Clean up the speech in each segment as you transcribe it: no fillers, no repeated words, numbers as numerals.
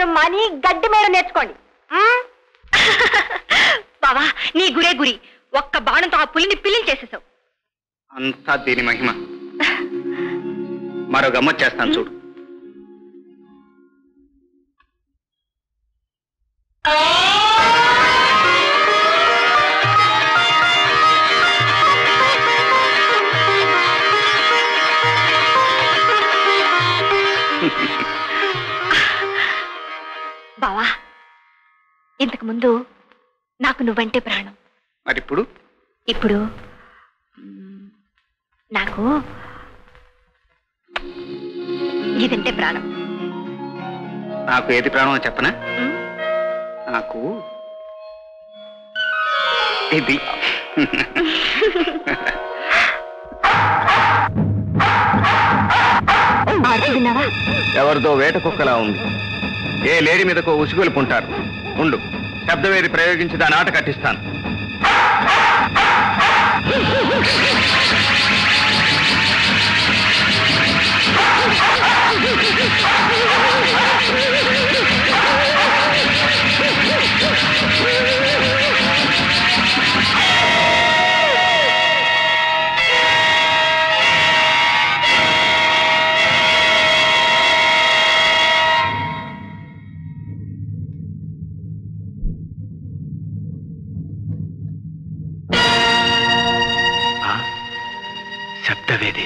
ఆడించడం మాని గడ్డి మీద నేర్చుకోండి. బావా నీ గురే గురి, ఒక్క బాణంతో ఆ పులిని పిల్లిని చేసేసావు. అంతా దీని మహిమ. మరో గమ్మత్ చేస్తాను చూడు. బావా ఇంతకు ముందు నాకు నువ్వంటే ప్రాణం. మరిప్పుడు? ఇప్పుడు నాకు ఇదంటే ప్రాణం. నాకు ఏది ప్రాణం అని చెప్పనా? నాకు ఇది. ఎవరిదో వేట కుక్కలా ఉంది. ఏ లేడి మీదకో ఉసుగొలుపుంటారు. ఉండు, శబ్దవేది ప్రయోగించి దాని ఆట కట్టిస్తాను. శబ్దవేది.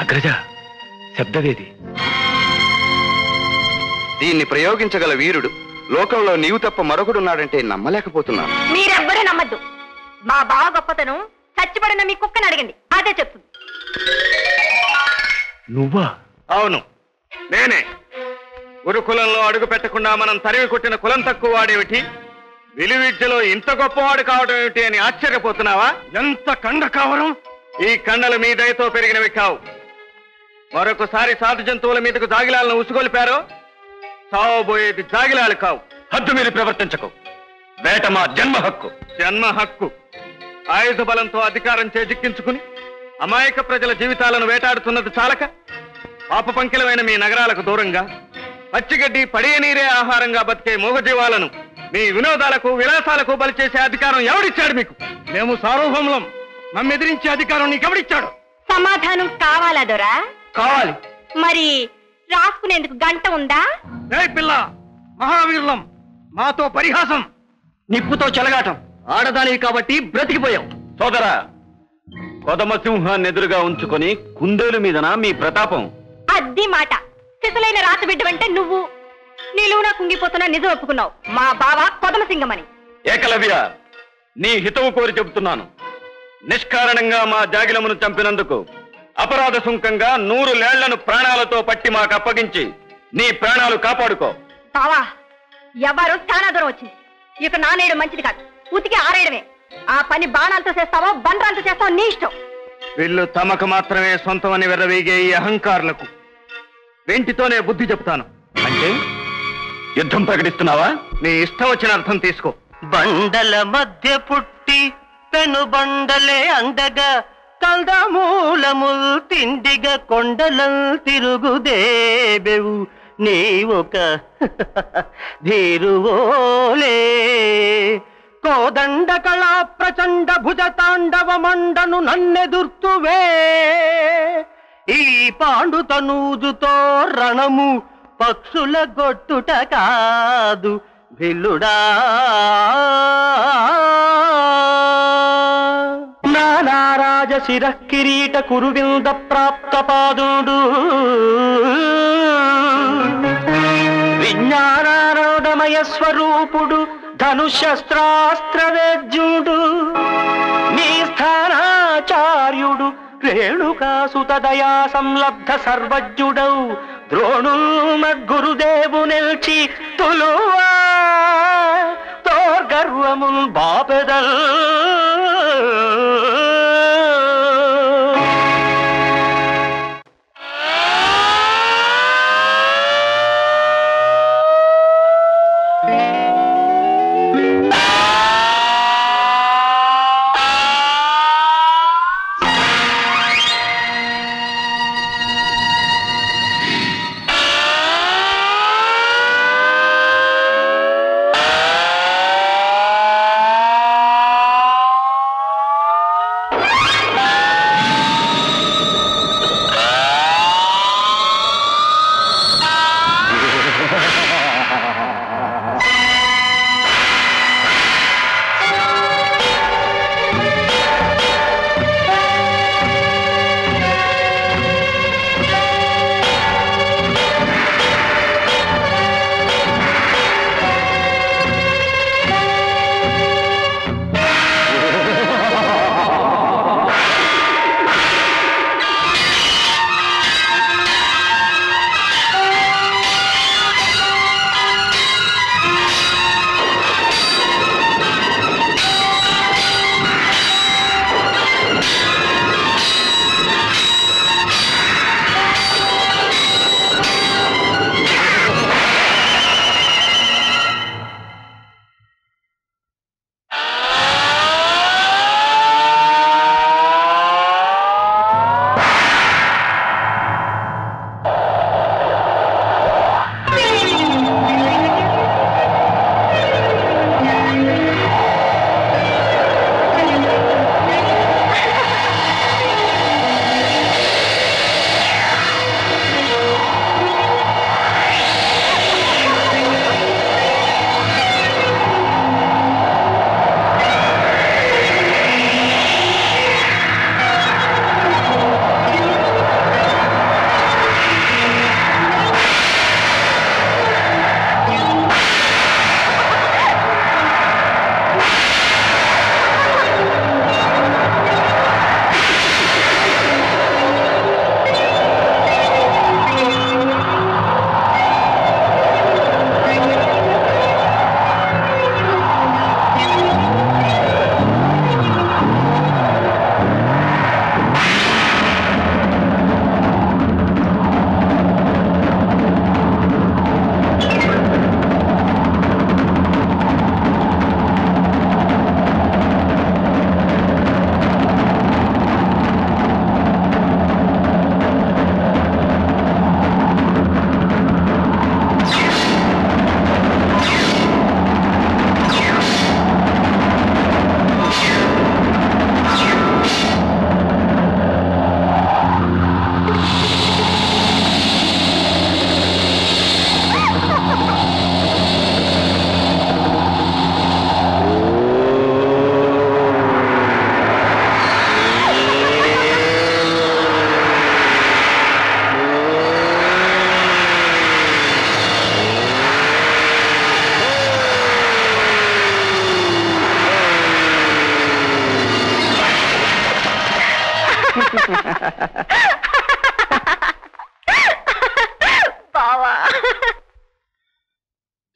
అగ్రజ, శబ్దవేది. దీన్ని ప్రయోగించగల వీరుడు లోకంలో నీవు తప్ప మరొకడున్నాడంటే నమ్మలేకపోతున్నాను. మీరెవ్వరూ నమ్మద్దు. మా బావ గొప్పతనం చచ్చిపడిన మీ కుక్కని అడగండి, అదే చెప్తుంది. నువ్వా? అవును, నేనే. గురుకులంలో అడుగు పెట్టకుండా మనం తరిమి కొట్టిన కులం తక్కువ వాడేమిటి, విలువిద్యలో ఇంత గొప్పవాడు కావడం ఏమిటి అని ఆశ్చర్యపోతున్నావా? ఎంత కండ కావడం! ఈ కండలు మీ దయతో పెరిగినవి కావు. మరొకసారి సాధు జంతువుల మీదకు జాగిలాలను ఉసుగొలిపారో చావబోయేది జాగిలాలు కావు. హద్దు మీరు ప్రవర్తించకు. వేట మా జన్మ హక్కు. జన్మ హక్కు. ఆయుధ బలంతో అధికారం చేజిక్కించుకుని అమాయక ప్రజల జీవితాలను వేటాడుతున్నది చాలక పాప పంకిలమైన మీ నగరాలకు దూరంగా పచ్చిగడ్డి పడియ నీరే ఆహారంగా బతికే మూగజీవాలను మీ వినోదాలకు విలాసాలకు బలి చేసే అధికారం ఎవడిచ్చాడు మీకు? మేము సార్వభౌములం. నమ్మెదిరించే అధికారం నీకెవడిచ్చాడు? సమాధానం కావాలా దొరా? కావాలి. మరి రాసుకునేందుకు గంట ఉందా? పిల్ల, మహావీరులం, మాతో పరిహాసం, నిప్పుతో చెలగాటం. ఆడదానివి కాబట్టి బ్రతికిపోయావు. సోదరా, కొదమ సింహాన్ని ఎదురుగా ఉంచుకొని కుందేలు మీదనా మీ ప్రతాపం? అద్ది మాట. స్థితులైన రాత బిడ్డవంటే నువ్వు నిలువునా కుంగిపోతున్నా నిజం ఒప్పుకున్నావు. మా బావ కొదమ సింగమని. ఏకలవ్య, నీ హితవు కోరి చెబుతున్నాను. నిష్కారణంగా మా జాగిలమును చంపినందుకు అపరాధ సుంకంగా 100 లేళ్లను ప్రాణాలతో పట్టి మాకు అప్పగించి నీ ప్రాణాలు కాపాడుకో. బావా, ఎవరు చాలా దూరం వచ్చింది. ఇక నానేయడం మంచిది కాదు. ఉతికి ఆరేయడమే. ఆ పని బాణాలతో చేస్తావో బండ్రాలతో చేస్తావో నీ ఇష్టం. వీళ్ళు తమకు మాత్రమే సొంతమని వెర్రవీగే ఈ అహంకారులకు వెంటితోనే బుద్ధి చెప్తాను. అంటే యుద్ధం ప్రకటిస్తున్నావా? నీ ఇష్టం వచ్చిన అర్థం తీసుకో. బండల మధ్య పుట్టి పెను బండలే అందగా కల్దమూలముల్ తిండిగా కొండలం తిరుగుదేబెవు నీ ఒక ధీరువోలే. కోదండ కళా ప్రచండ భుజ తాండవ మండను నన్నెదుర్తువే. ఈ పాండు తనూజుతో రణము పక్షుల గొట్టుట కాదు భిల్లుడా. నానారాజ శిరః కిరీట కురువింద ప్రాప్త పాదుడు విజ్ఞానారోధమయ స్వరూపుడు ధనుశస్త్రాస్త్ర వేద్యుడు నీ స్థానాచార్యుడు రేణుకాసుత దయా సంలబ్ధ సర్వజ్ఞుడౌ ద్రోణుమద్గురుదేవు నిల్చి తులువా తోర్గర్వముల్ బాపెదల్.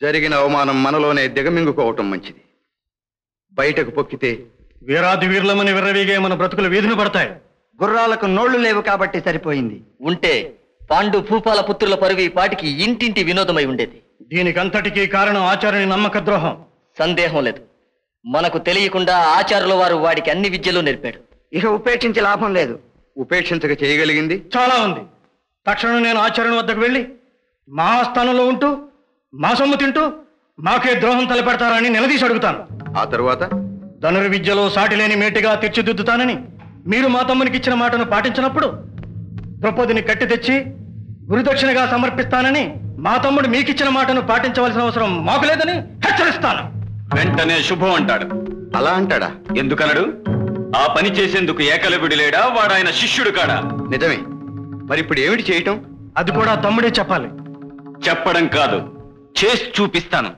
జరిగిన అవమానం మనలోనే దిగమింగుకోవటం మంచిది. బయటకు పొక్కితే వీరాది వీరులమని విర్రవీగే మన బ్రతుకులు వీధిని పడతాయి. గుర్రాలకు నోళ్లు లేవు కాబట్టి సరిపోయింది. ఉంటే పాండు భూపాల పుత్రుల పరువు ఈ పాటికి ఇంటింటి వినోదమై ఉండేది. దీనికంతటికీ కారణం ఆచార్యుని నమ్మక ద్రోహం. సందేహం లేదు. మనకు తెలియకుండా ఆచార్యుల వారు వాడికి అన్ని విద్యలు నేర్పాడు. ఇక ఉపేక్షించే లాభం లేదు. ఉపేక్షించక చేయగలిగింది చాలా ఉంది. తక్షణం నేను ఆచార్యుని వద్దకు వెళ్ళి మా స్థానంలో ఉంటూ మా సొమ్ము తింటూ మాకే ద్రోహం తలపెడతారని నిలదీసి అడుగుతాను. ఆ తరువాత ధనుర్విద్యలో సాటిలేని మేటిగా తీర్చిదిద్దుతానని మీరు మా తమ్మునికి ఇచ్చిన మాటను పాటించినప్పుడు ద్రౌపదిని కట్టి తెచ్చి గురుదక్షిణగా సమర్పిస్తానని మా తమ్ముడు మీకిచ్చిన మాటను పాటించవలసిన అవసరం మాకు లేదని హెచ్చరిస్తాను. వెంటనే శుభం అంటాడు. అలా అంటాడా? ఎందుకనడు? ఆ పని చేసేందుకు ఏకలవ్యుడి లేడా? వాడాయన శిష్యుడు కాడా? నిజమే. మరి ఇప్పుడు ఏమిటి చేయటం? అది కూడా తమ్ముడే చెప్పాలి. చెప్పడం కాదు, చేసి చూపిస్తాను.